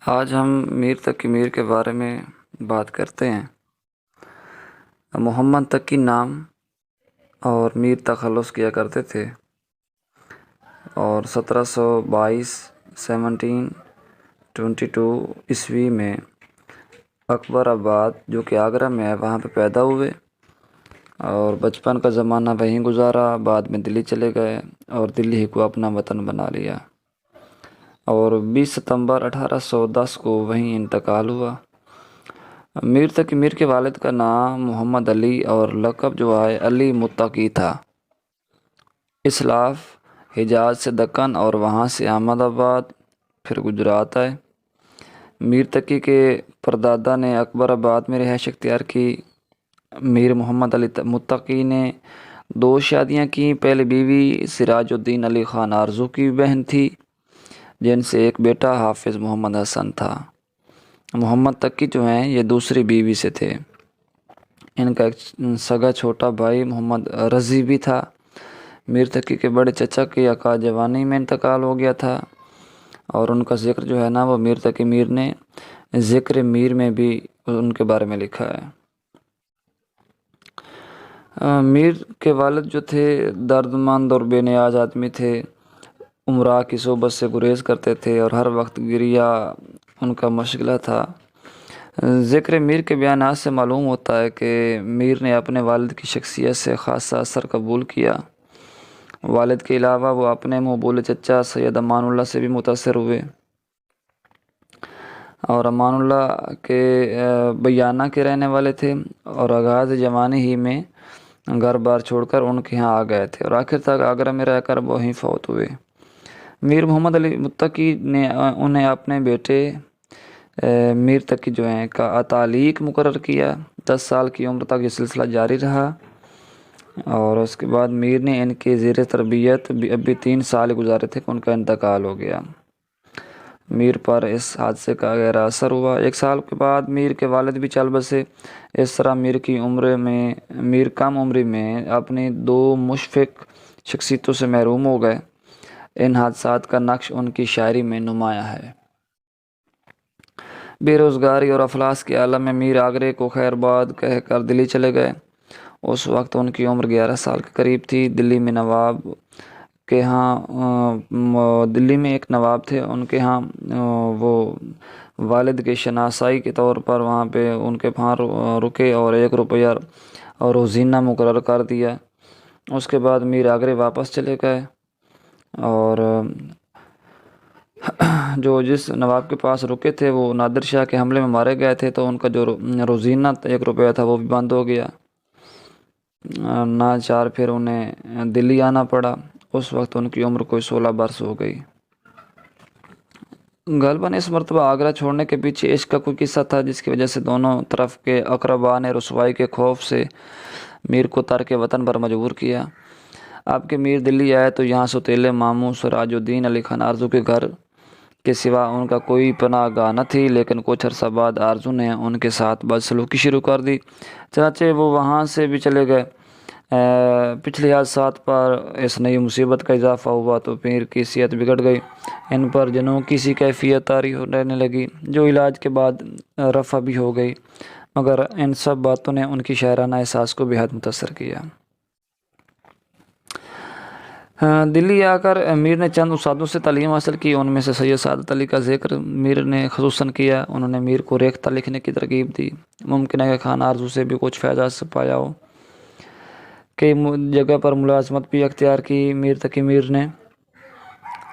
آج ہم میر تقی میر کے بارے میں بات کرتے ہیں۔ محمد تقی نام اور میر تخلص کیا کرتے تھے اور 1722 عیسوی میں اکبر آباد جو کہ آگرہ میں ہے وہاں پہ پیدا ہوئے اور بچپن کا زمانہ وہیں گزارا۔ بعد میں دلی چلے گئے اور دلی کو اپنا وطن بنا لیا اور 20 ستمبر 1810 کو وہیں انتقال ہوا۔ میر تقی میر کے والد کا نام محمد علی اور لقب جو ہے علی متقی تھا۔ اسلاف حجاز سے دکن اور وہاں سے احمد آباد پھر گجرات آئے۔ میر تقی کے پردادا نے اکبر آباد میں رہائش اختیار کی۔ میر محمد علی متقی نے 2 شادیاں کیں۔ پہلی بیوی سراج الدین علی خان آرزو کی بہن تھی جن سے ایک بیٹا حافظ محمد حسن تھا۔ محمد تقی جو ہیں یہ دوسری بیوی سے تھے۔ ان کا ایک سگا چھوٹا بھائی محمد رضی بھی تھا۔ میر تقی کے بڑے چچا کی عقا جوانی میں انتقال ہو گیا تھا اور ان کا ذکر جو ہے نا وہ میر تقی میر نے ذکر میر میں بھی ان کے بارے میں لکھا ہے۔ میر کے والد جو تھے درد مند اور بے نیاز آدمی تھے۔ امراء کی صحبت سے گریز کرتے تھے اور ہر وقت گریا ان کا مشغلہ تھا۔ ذکر میر کے بیانات سے معلوم ہوتا ہے کہ میر نے اپنے والد کی شخصیت سے خاصا اثر قبول کیا۔ والد کے علاوہ وہ اپنے مقبول چچا سید امان اللہ سے بھی متاثر ہوئے اور امان اللہ کے بیانہ کے رہنے والے تھے اور آغاز جوانی ہی میں گھر بار چھوڑ کر ان کے ہاں آ گئے تھے اور آخر تک آگرہ میں رہ کر وہیں فوت ہوئے۔ میر محمد علی متقی نے انہیں اپنے بیٹے میر تقی جو ہیں کا تعلیق مقرر کیا۔ 10 سال کی عمر تک یہ سلسلہ جاری رہا اور اس کے بعد میر نے ان کے زیر تربیت ابھی 3 سال گزارے تھے کہ ان کا انتقال ہو گیا۔ میر پر اس حادثے کا گہرا اثر ہوا۔ 1 سال کے بعد میر کے والد بھی چل بسے۔ اس طرح میر کم عمری میں اپنی 2 مشفق شخصیتوں سے محروم ہو گئے۔ ان حادثات کا نقش ان کی شاعری میں نمایاں ہے۔ بے روزگاری اور افلاس کے عالم میں میر آگرے کو خیر باد کہہ کر دلی چلے گئے۔ اس وقت ان کی عمر 11 سال کے قریب تھی۔ دلی میں ایک نواب تھے، ان کے ہاں وہ والد کے شناسائی کے طور پر وہاں پہ ان کے وہاں رکے اور 1 روپیہ اور روزینہ مقرر کر دیا۔ اس کے بعد میر آگرے واپس چلے گئے اور جس نواب کے پاس رکے تھے وہ نادر شاہ کے حملے میں مارے گئے تھے، تو ان کا جو روزینہ 1 روپیہ تھا وہ بھی بند ہو گیا۔ ناچار پھر انہیں دلی آنا پڑا۔ اس وقت ان کی عمر کوئی 16 برس ہو گئی۔ غالباً اس مرتبہ آگرہ چھوڑنے کے پیچھے عشق کا کوئی قصہ تھا جس کی وجہ سے دونوں طرف کے اقربا نے رسوائی کے خوف سے میر کو ترک وطن پر مجبور کیا۔ اب کہ میر دلی آئے تو یہاں سوتیلے ماموں سراج الدین علی خان آرزو کے گھر کے سوا ان کا کوئی پناہ گاہ نہ تھی، لیکن کچھ عرصہ بعد آرزو نے ان کے ساتھ بدسلوکی شروع کر دی، چنانچہ وہ وہاں سے بھی چلے گئے۔ پچھلی حادثات پر اس نئی مصیبت کا اضافہ ہوا تو میر کی صحت بگڑ گئی۔ ان پر جنوں کی سی کیفیت طاری رہنے لگی جو علاج کے بعد رفع بھی ہو گئی، مگر ان سب باتوں نے ان کی شاعرانہ احساس کو بے حد متاثر کیا۔ دلی آ کر میر نے چند استادوں سے تعلیم حاصل کی، ان میں سے سید سعادت علی کا ذکر میر نے خصوصاً کیا۔ انہوں نے میر کو ریختہ لکھنے کی ترغیب دی۔ ممکن ہے کہ خان آرزو سے بھی کچھ فیض حاصل پایا ہو۔ کئی جگہ پر ملازمت بھی اختیار کی میر تقی میر نے،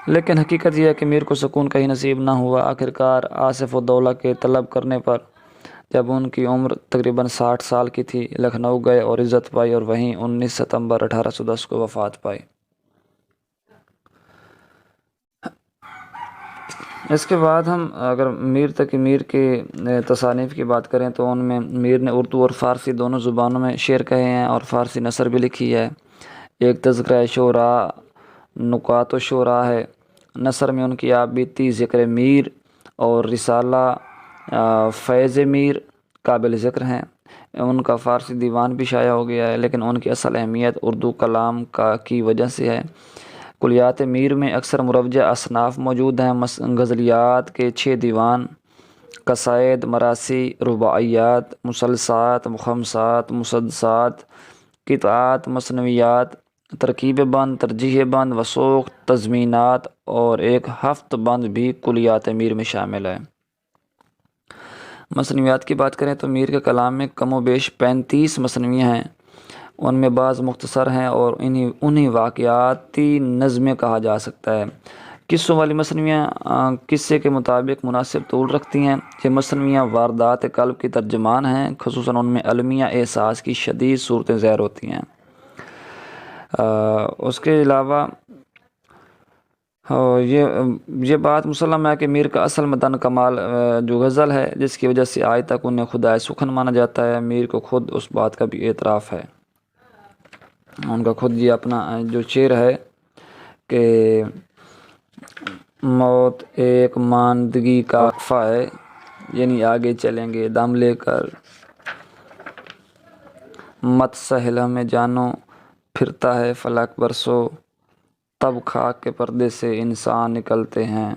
لیکن حقیقت یہ ہے کہ میر کو سکون کہیں نصیب نہ ہوا۔ آخرکار آصف الدولہ کے طلب کرنے پر جب ان کی عمر تقریباً 60 سال کی تھی لکھنؤ گئے اور عزت پائی اور وہیں 19 ستمبر 1810 کو وفات پائی۔ اس کے بعد ہم اگر میر تقی میر کے تصانیف کی بات کریں تو ان میں میر نے اردو اور فارسی دونوں زبانوں میں شعر کہے ہیں اور فارسی نثر بھی لکھی ہے۔ ایک تذکرہ شعراء نکات و شعراء ہے۔ نثر میں ان کی آپ بیتی ذکر میر اور رسالہ فیض میر قابل ذکر ہیں۔ ان کا فارسی دیوان بھی شائع ہو گیا ہے، لیکن ان کی اصل اہمیت اردو کلام کی وجہ سے ہے۔ کلیات میر میں اکثر مروجہ اصناف موجود ہیں، غزلیات کے 6 دیوان، قصائد، مراثی، رباعیات، مسلسات، مخمسات، مسدسات، قطعات، مثنویات، ترکیب بند، ترجیح بند، وثوق، تضمینات اور ایک ہفت بند بھی کلیات میر میں شامل ہے۔ مثنویات کی بات کریں تو میر کے کلام میں کم و بیش 35 مثنویاں ہیں، ان میں بعض مختصر ہیں اور انہیں واقعاتی نظمیں کہا جا سکتا ہے۔ قصوں والی مثنویاں قصے کے مطابق مناسب طول رکھتی ہیں۔ یہ مثنویاں واردات قلب کی ترجمان ہیں، خصوصاً ان میں المیہ احساس کی شدید صورتیں ظاہر ہوتی ہیں۔ اس کے علاوہ یہ بات مسلم ہے کہ میر کا اصل مدن کمال جو غزل ہے، جس کی وجہ سے آج تک انہیں خدائے سخن مانا جاتا ہے، میر کو خود اس بات کا بھی اعتراف ہے۔ ان کا خود یہ اپنا جو شعر ہے کہ موت ایک ماندگی کا وقفہ ہے، یعنی آگے چلیں گے دم لے کر، مت سہل ہمیں جانو، پھرتا ہے فلک برسو، تب خاک کے پردے سے انسان نکلتے ہیں۔